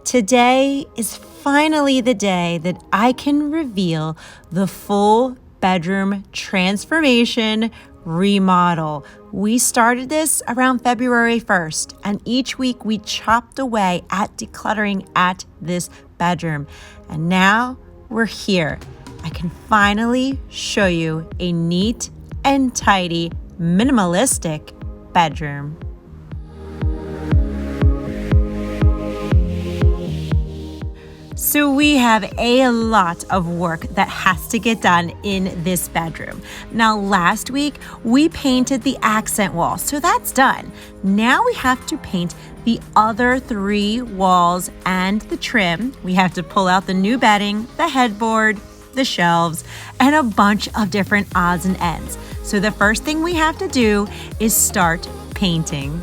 Today is finally the day that I can reveal the full bedroom transformation remodel. We started this around February 1st, and each week we chopped away at decluttering at this bedroom. And now we're here. I can finally show you a neat and tidy, minimalistic bedroom. So we have a lot of work that has to get done in this bedroom. Now, last week we painted the accent wall, so that's done. Now we have to paint the other 3 walls and the trim. We have to pull out the new bedding, the headboard, the shelves, and a bunch of different odds and ends. So the first thing we have to do is start painting.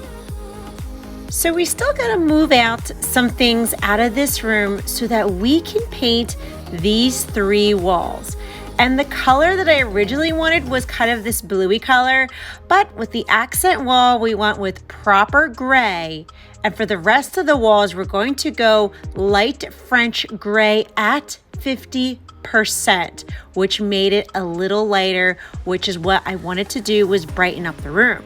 So we still gotta move out some things out of this room so that we can paint these 3 walls. And the color that I originally wanted was kind of this bluey color, but with the accent wall, we went with proper gray. And for the rest of the walls, we're going to go light French gray at 50%, which made it a little lighter, which is what I wanted to do, was brighten up the room.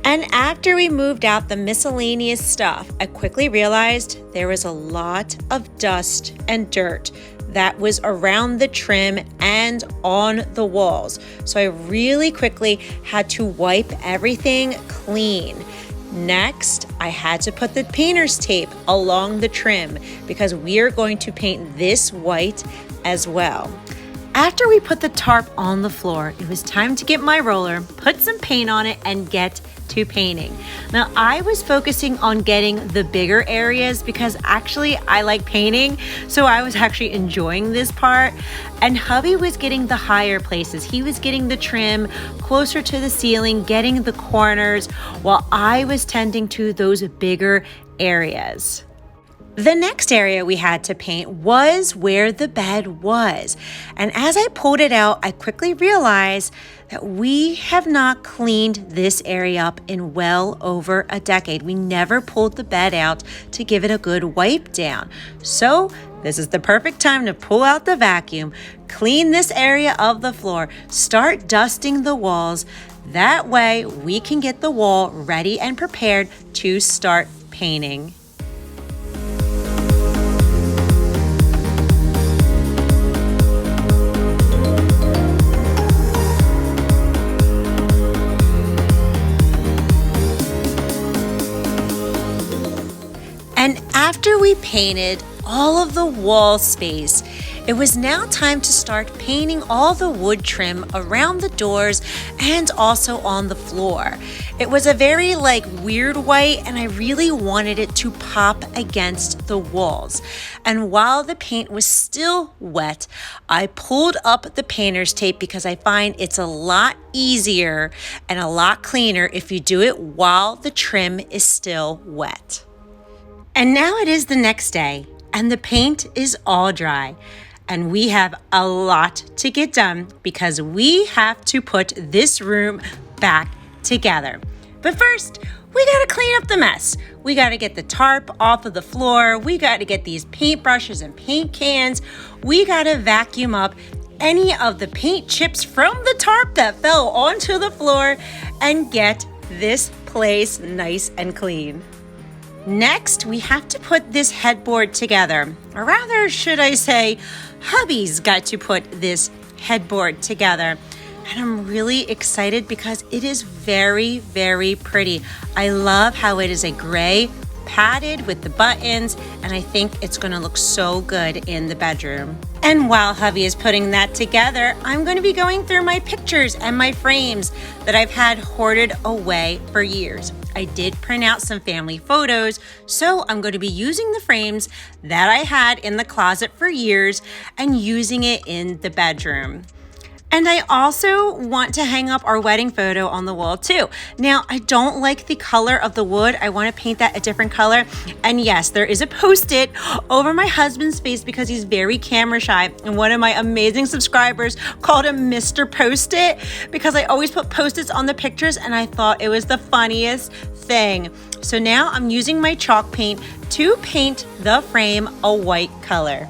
And after we moved out the miscellaneous stuff, I quickly realized there was a lot of dust and dirt that was around the trim and on the walls. So I really quickly had to wipe everything clean. Next, I had to put the painter's tape along the trim because we are going to paint this white as well. After we put the tarp on the floor, it was time to get my roller, put some paint on it, and get to painting. Now, I was focusing on getting the bigger areas because actually I like painting, so I was actually enjoying this part. And hubby was getting the higher places. He was getting the trim closer to the ceiling, getting the corners, while I was tending to those bigger areas. The next area we had to paint was where the bed was. And as I pulled it out, I quickly realized that we have not cleaned this area up in well over a decade. We never pulled the bed out to give it a good wipe down. So this is the perfect time to pull out the vacuum, clean this area of the floor, start dusting the walls. That way we can get the wall ready and prepared to start painting. And after we painted all of the wall space, it was now time to start painting all the wood trim around the doors and also on the floor. It was a very weird white, and I really wanted it to pop against the walls. And while the paint was still wet, I pulled up the painter's tape because I find it's a lot easier and a lot cleaner if you do it while the trim is still wet. And now it is the next day, and the paint is all dry, and we have a lot to get done because we have to put this room back together. But first, we gotta clean up the mess. We gotta get the tarp off of the floor. We gotta get these paintbrushes and paint cans. We gotta vacuum up any of the paint chips from the tarp that fell onto the floor and get this place nice and clean. Next, we have to put this headboard together. Or rather, should I say, hubby's got to put this headboard together. And I'm really excited because it is very, very pretty. I love how it is a gray, padded with the buttons, and I think it's gonna look so good in the bedroom. And while hubby is putting that together, I'm gonna be going through my pictures and my frames that I've had hoarded away for years. I did print out some family photos, so I'm going to be using the frames that I had in the closet for years and using it in the bedroom. And I also want to hang up our wedding photo on the wall too. Now, I don't like the color of the wood. I want to paint that a different color. And yes, there is a Post-it over my husband's face because he's very camera shy. And one of my amazing subscribers called him Mr. Post-it because I always put Post-its on the pictures, and I thought it was the funniest thing. So now I'm using my chalk paint to paint the frame a white color.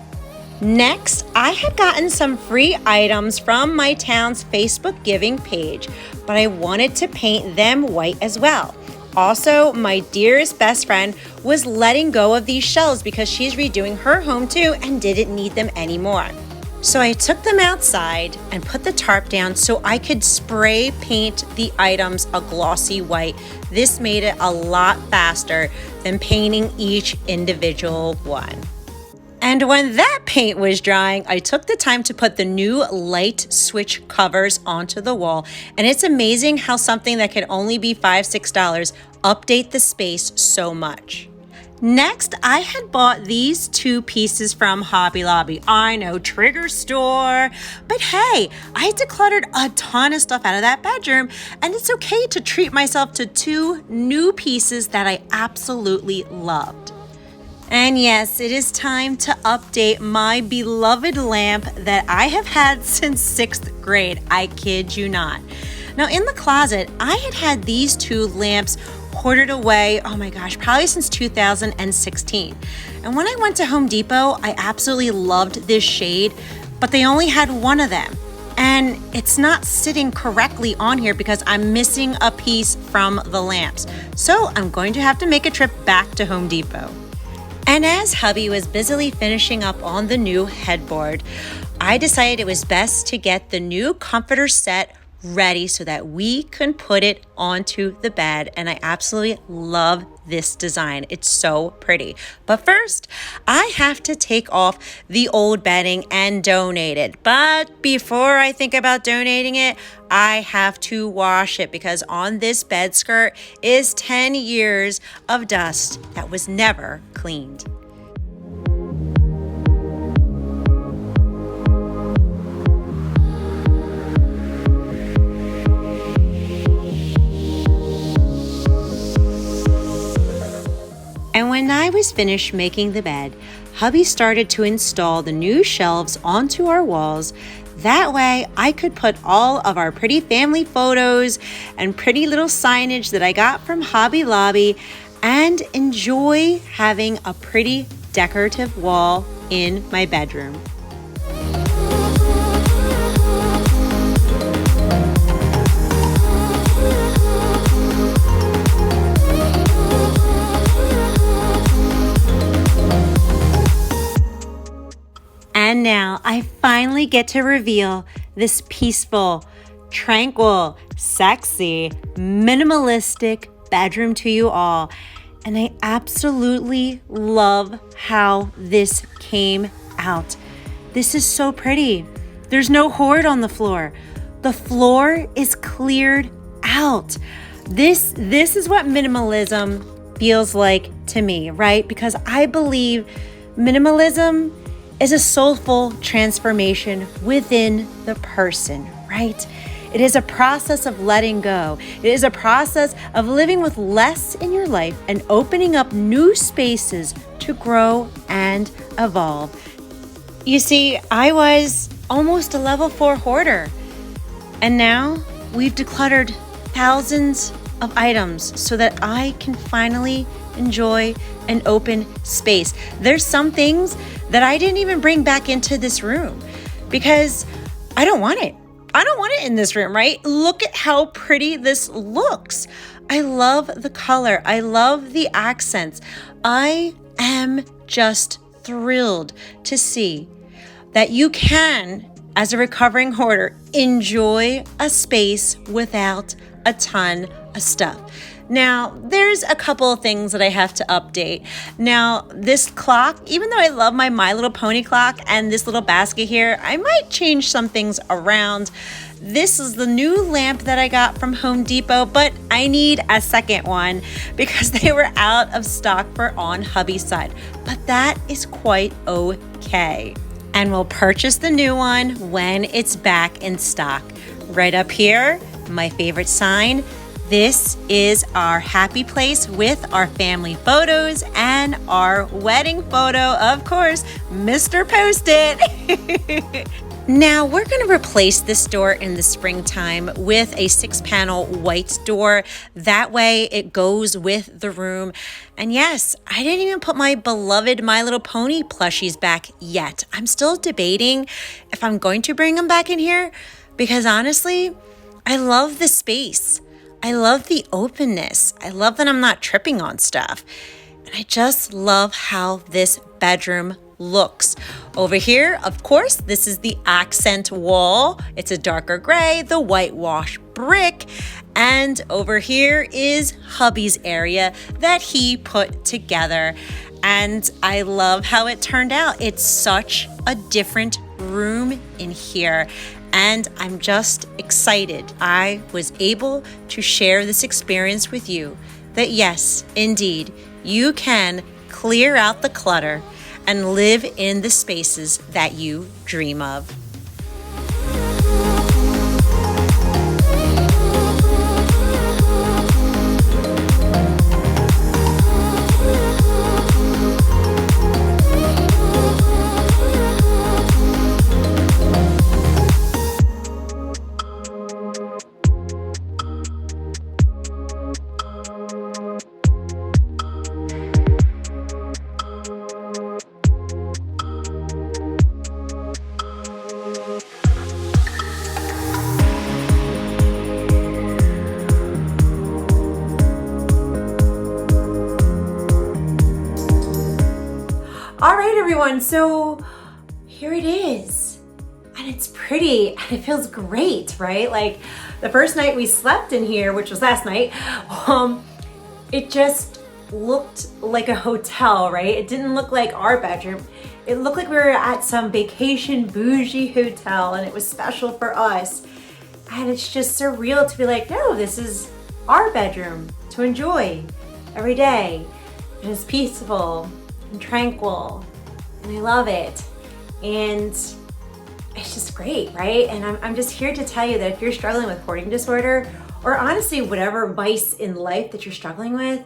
Next, I had gotten some free items from my town's Facebook giving page, but I wanted to paint them white as well. Also, my dearest best friend was letting go of these shelves because she's redoing her home too and didn't need them anymore. So I took them outside and put the tarp down so I could spray paint the items a glossy white. This made it a lot faster than painting each individual one. And when that paint was drying, I took the time to put the new light switch covers onto the wall. And it's amazing how something that could only be $5, $6 update the space so much. Next, I had bought these 2 pieces from Hobby Lobby. I know, trigger store, but hey, I decluttered a ton of stuff out of that bedroom, and it's okay to treat myself to 2 new pieces that I absolutely loved. And yes, it is time to update my beloved lamp that I have had since 6th grade. I kid you not. Now in the closet, I had these 2 lamps hoarded away, oh my gosh, probably since 2016. And when I went to Home Depot, I absolutely loved this shade, but they only had 1 of them. And it's not sitting correctly on here because I'm missing a piece from the lamps. So I'm going to have to make a trip back to Home Depot. And as hubby was busily finishing up on the new headboard, I decided it was best to get the new comforter set ready so that we can put it onto the bed. And I absolutely love this design. It's so pretty. But first, I have to take off the old bedding and donate it. But before I think about donating it, I have to wash it because on this bed skirt is 10 years of dust that was never cleaned. And when I was finished making the bed, hubby started to install the new shelves onto our walls. That way I could put all of our pretty family photos and pretty little signage that I got from Hobby Lobby and enjoy having a pretty decorative wall in my bedroom. And now I finally get to reveal this peaceful, tranquil, sexy, minimalistic bedroom to you all. And I absolutely love how this came out. This is so pretty. There's no hoard on the floor. The floor is cleared out. This is what minimalism feels like to me, right? Because I believe minimalism is a soulful transformation within the person, right? It is a process of letting go. It is a process of living with less in your life and opening up new spaces to grow and evolve. You see, I was almost a level 4 hoarder, and now we've decluttered thousands of items so that I can finally enjoy an open space. There's some things that I didn't even bring back into this room because I don't want it. I don't want it in this room, right? Look at how pretty this looks. I love the color. I love the accents. I am just thrilled to see that you can, as a recovering hoarder, enjoy a space without a ton of stuff. Now, there's a couple of things that I have to update. Now, this clock, even though I love my My Little Pony clock and this little basket here, I might change some things around. This is the new lamp that I got from Home Depot, but I need a second one because they were out of stock for on hubby's side. But that is quite okay. And we'll purchase the new one when it's back in stock. Right up here, my favorite sign. This is our happy place with our family photos and our wedding photo, of course, Mr. Post-it. Now we're going to replace this door in the springtime with a 6-panel white door. That way it goes with the room. And yes, I didn't even put my beloved My Little Pony plushies back yet. I'm still debating if I'm going to bring them back in here because honestly, I love the space. I love the openness. I love that I'm not tripping on stuff. And I just love how this bedroom looks. Over here, of course, this is the accent wall. It's a darker gray, the whitewash brick. And over here is hubby's area that he put together. And I love how it turned out. It's such a different room in here. And I'm just excited I was able to share this experience with you. That yes, indeed, you can clear out the clutter and live in the spaces that you dream of. All right, everyone, so here it is. And it's pretty and it feels great, right? Like the first night we slept in here, which was last night, it just looked like a hotel, right? It didn't look like our bedroom. It looked like we were at some vacation bougie hotel and it was special for us. And it's just surreal to be like, no, this is our bedroom to enjoy every day. And it's peaceful and tranquil, and I love it. And it's just great, right? And I'm just here to tell you that if you're struggling with hoarding disorder, or honestly, whatever vice in life that you're struggling with,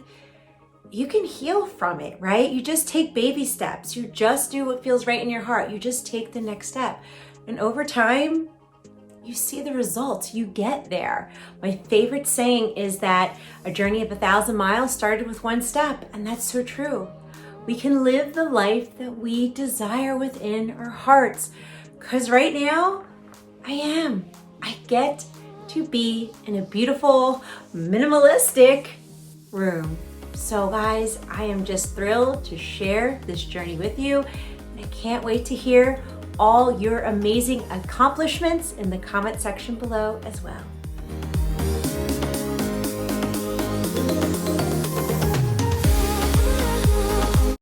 you can heal from it, right? You just take baby steps. You just do what feels right in your heart. You just take the next step. And over time, you see the results, you get there. My favorite saying is that a journey of 1,000 miles started with one step, and that's so true. We can live the life that we desire within our hearts. Because right now, I get to be in a beautiful, minimalistic room. So guys, I am just thrilled to share this journey with you. And I can't wait to hear all your amazing accomplishments in the comment section below as well.